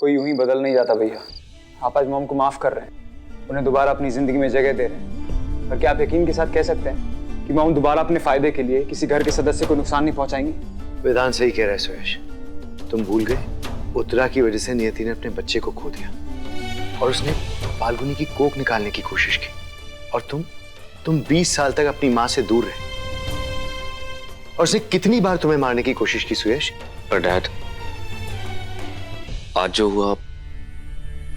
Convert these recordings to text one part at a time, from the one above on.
कोई यूं ही बदल नहीं जाता भैया। आप आज मॉम को माफ कर रहे हैं, उन्हें दोबारा अपनी जिंदगी में जगह दे रहे हैं, पर क्या आप यकीन के साथ कह सकते हैं कि मॉम दोबारा अपने फायदे के लिए किसी घर के सदस्य को नुकसान नहीं पहुंचाएंगी? वेदांत सही कह रहा है सुयश, तुम भूल गए उत्तरा की वजह से नियति ने अपने बच्चे को खो दिया और उसने फाल्गुनी की कोख निकालने की कोशिश की, और तुम 20 साल तक अपनी माँ से दूर रहे, और उसने कितनी बार तुम्हें मारने की कोशिश की सुयश। पर डैड, आज जो हुआ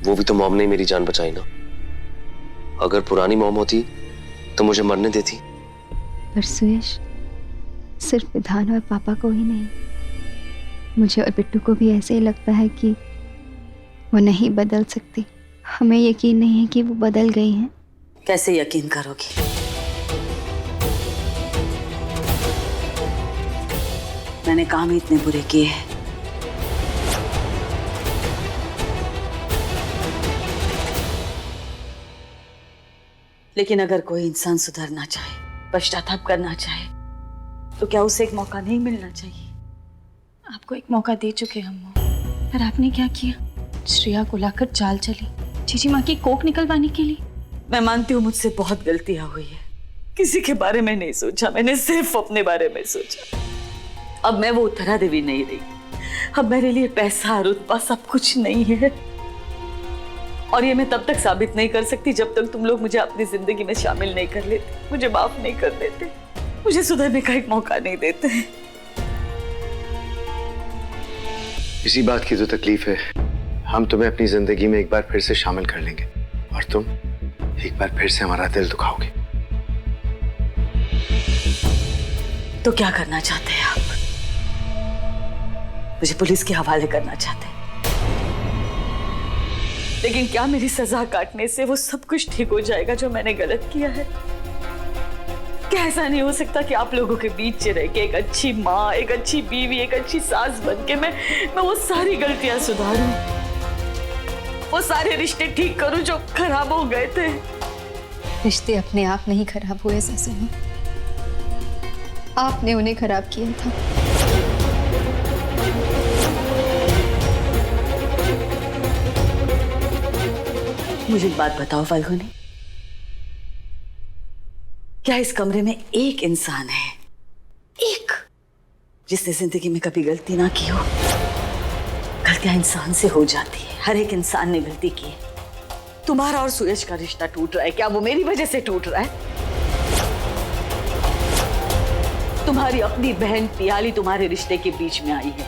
वो भी तो मॉम ने मेरी जान बचाई ना। अगर पुरानी मॉम होती तो मुझे मरने देती। पर सुयश, सिर्फ विधान और पापा को ही नहीं, मुझे और बिट्टू को भी ऐसे ही लगता है कि वो नहीं बदल सकती। हमें यकीन नहीं है कि वो बदल गई हैं। कैसे यकीन करोगी? मैंने काम ही इतने बुरे किए हैं। लेकिन अगर कोई इंसान सुधरना चाहे, पश्चाताप करना चाहे, तो क्या उसे एक मौका नहीं मिलना चाहिए? आपको एक मौका दे चुके हम, पर आपने क्या किया? श्रेया को लाकर चाल चली जीजी माँ की कोख निकलवाने के लिए। मैं मानती हूँ मुझसे बहुत गलतियां हुई है, किसी के बारे में नहीं सोचा, मैंने सिर्फ अपने बारे में सोचा। अब मैं वो उत्तरा देवी नहीं रही, अब मेरे लिए पैसा रुतबा सब कुछ नहीं है, और ये मैं तब तक साबित नहीं कर सकती जब तक तुम लोग मुझे अपनी जिंदगी में शामिल नहीं कर लेते, मुझे माफ नहीं कर देते, मुझे सुधरने का एक मौका नहीं देते। इसी बात की तो तकलीफ है। हम तुम्हें अपनी जिंदगी में एक बार फिर से शामिल कर लेंगे और तुम एक बार फिर से हमारा दिल दुखाओगे। तो क्या करना चाहते हैं आप? मुझे पुलिस के हवाले करना चाहते हैं, लेकिन क्या मेरी सजा काटने से वो सब कुछ ठीक हो जाएगा जो मैंने गलत किया है? क्या ऐसा नहीं हो सकता कि आप लोगों के बीच रह के एक अच्छी माँ, एक अच्छी बीवी, एक अच्छी सास बन के मैं वो सारी गलतियां सुधारूं, वो सारे रिश्ते ठीक करूं जो खराब हो गए थे? रिश्ते अपने आप नहीं खराब हुए सासू माँ, आपने उन्हें खराब किया था। मुझे एक बात बताओ फाल्गुनी, क्या इस कमरे में एक इंसान है, एक, जिसने जिंदगी में कभी गलती ना की हो? गलतियां इंसान से हो जाती है, हर एक इंसान ने गलती की है। तुम्हारा और सुयश का रिश्ता टूट रहा है, क्या वो मेरी वजह से टूट रहा है? तुम्हारी अपनी बहन पियाली तुम्हारे रिश्ते के बीच में आई है,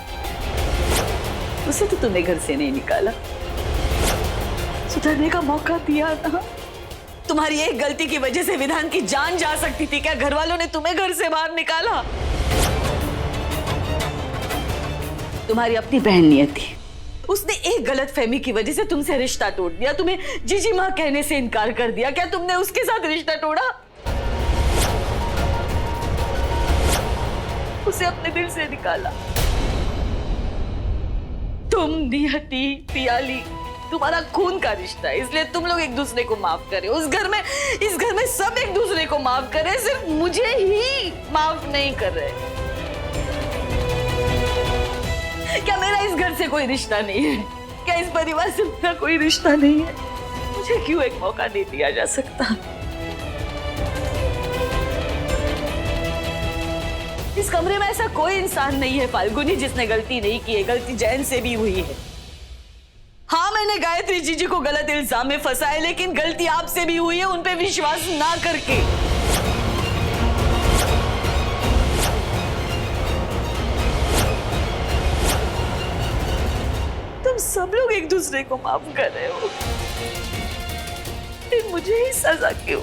उसे तो तुमने घर से नहीं निकाला, सुधरने का मौका दिया ना। तुम्हारी एक गलती की वजह से विधान की जान जा सकती थी, क्या घर वालों ने तुम्हें घर से बाहर निकाला? तुम्हारी अपनी बहन नियति, उसने एक गलतफहमी की वजह से तुमसे रिश्ता तोड़ दिया, तुम्हें जीजी माँ कहने से इनकार कर दिया, क्या तुमने उसके साथ रिश्ता तोड़ा? उसे अपने दिल से निकाला। तुम, नियति, पियाली, तुम्हारा खून का रिश्ता है, इसलिए तुम लोग एक दूसरे को माफ करे। इस घर में सब एक दूसरे को माफ करे, सिर्फ मुझे ही माफ नहीं कर रहे। क्या मेरा इस घर से कोई रिश्ता नहीं है? क्या इस परिवार से मेरा कोई रिश्ता नहीं है? मुझे क्यों एक मौका नहीं दिया जा सकता? इस कमरे में ऐसा कोई इंसान नहीं है फाल्गुनी जिसने गलती नहीं की है। गलती जैन से भी हुई है। हाँ, मैंने गायत्री जीजी को गलत इल्जाम में फंसाया, लेकिन गलती आपसे भी हुई है उन पे विश्वास ना करके। तुम सब लोग एक दूसरे को माफ कर रहे हो, लेकिन मुझे ही सजा क्यों?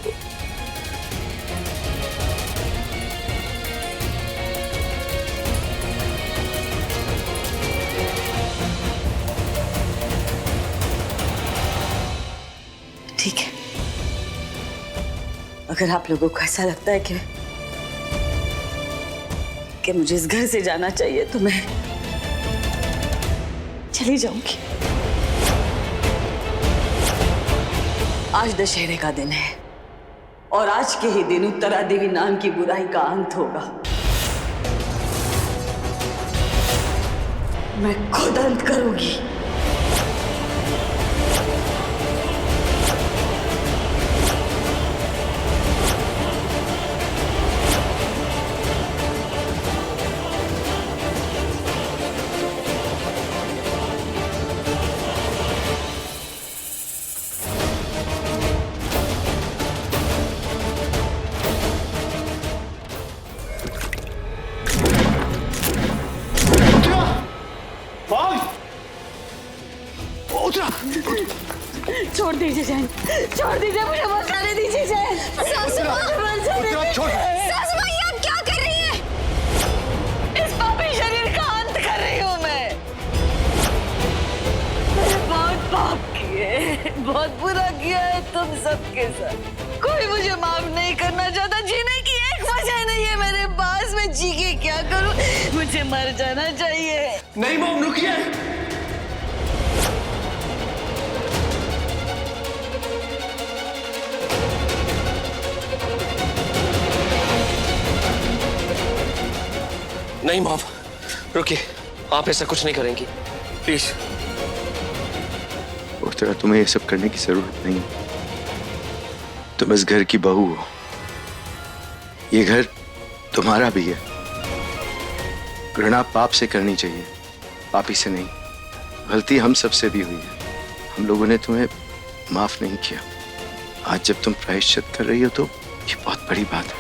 ठीक है, अगर आप लोगों को ऐसा लगता है कि मुझे इस घर से जाना चाहिए तो मैं चली जाऊंगी। आज दशहरे का दिन है और आज के ही दिन उत्तरा देवी नाम की बुराई का अंत होगा। मैं खुद अंत करूंगी। दीजिए जैन, छोड़ दीजिए, मुझे मत जाने दीजिए जैन। सासू माँ, छोड़। सासू माँ, ये आप क्या कर रही हैं? इस पापी शरीर का अंत कर रही हूँ मैं। मैंने बहुत पाप किए, बहुत बुरा किया है तुम सबके साथ। कोई मुझे माफ नहीं करना चाहता। जीने की एक वजह नहीं है मेरे पास, मैं जी के क्या करूँ? मुझे मर जाना चाहिए। नहीं मॉम, रुकिए। नहीं मॉम, रुकिए, आप ऐसा कुछ नहीं करेंगी, प्लीज। उत्तरा, तुम्हें ये सब करने की जरूरत नहीं है। तुम इस घर की बहू हो, ये घर तुम्हारा भी है। घृणा पाप से करनी चाहिए, पापी से नहीं। गलती हम सबसे भी हुई है, हम लोगों ने तुम्हें माफ नहीं किया। आज जब तुम प्रायश्चित कर रही हो तो ये बहुत बड़ी बात है।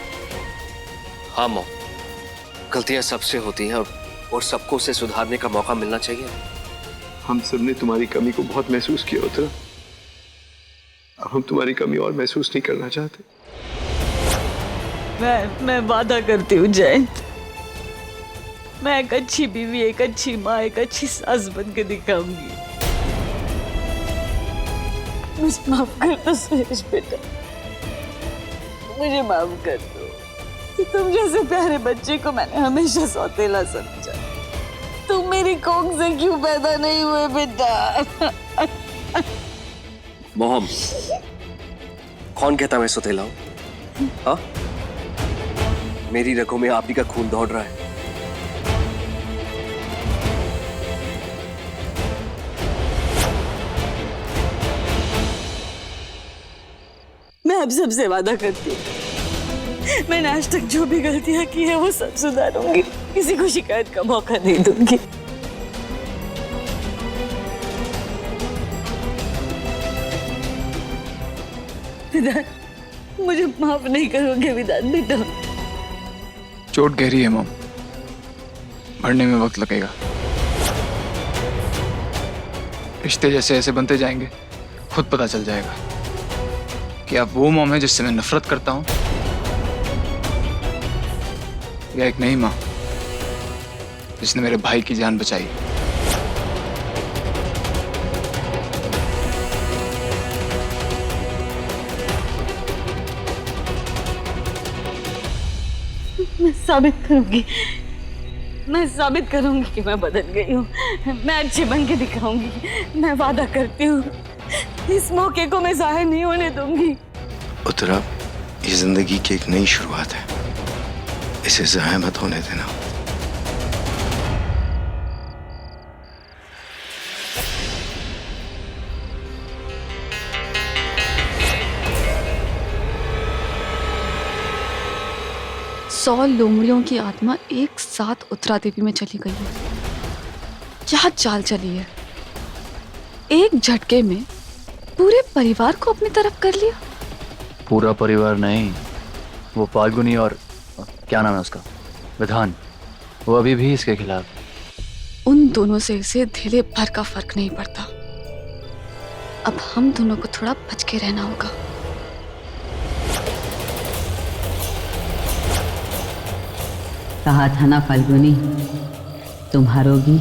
हाँ मॉम, गलतियां सबसे होती हैं और सबको उसे सुधारने का मौका मिलना चाहिए। हम सब ने तुम्हारी कमी को बहुत महसूस किया उत्तरा। अब हम तुम्हारी कमी और महसूस नहीं करना चाहते। मैं वादा करती हूँ जैन, मैं एक अच्छी बीवी, एक अच्छी माँ, एक अच्छी सास बन के दिखाऊंगी। मुझे माफ कर दो सुरेश बेटा, मुझे माफ कर दो। कि तुम जैसे प्यारे बच्चे को मैंने हमेशा सौतेला समझा। तुम मेरी कोख से क्यों पैदा नहीं हुए बेटा? मॉम, कौन कहता मैं सौतेला हूं? हाँ, मेरी रगों में आप ही का खून दौड़ रहा है। मैं अब सबसे वादा करती हूँ, मैंने आज तक जो भी गलतियां की है वो सब सुधारूंगी, किसी को शिकायत का मौका नहीं दूंगी। विधान, मुझे माफ नहीं करोगे विधान बेटा? चोट गहरी है मॉम, भरने में वक्त लगेगा। रिश्ते जैसे ऐसे बनते जाएंगे, खुद पता चल जाएगा कि आप वो मॉम है जिससे मैं नफरत करता हूँ या एक नई माँ जिसने मेरे भाई की जान बचाई। मैं साबित करूंगी, मैं साबित करूंगी कि मैं बदल गई हूँ। मैं अच्छी बन के दिखाऊंगी, मैं वादा करती हूँ। इस मौके को मैं जाहिर नहीं होने दूंगी। उत्तरा, ये जिंदगी की एक नई शुरुआत है, इसे ज़ाया मत होने देना। सौ लोमड़ियों की आत्मा एक साथ उत्तरा देवी में चली गई है। क्या चाल चली है, एक झटके में पूरे परिवार को अपनी तरफ कर लिया। पूरा परिवार नहीं, वो फाल्गुनी और क्या नाम है उसका, विधान, वो अभी भी इसके खिलाफ। उन दोनों से इसे धेले भर का फर्क नहीं पड़ता। अब हम दोनों को थोड़ा बच के रहना होगा। कहा था ना फाल्गुनी, तुम हारोगी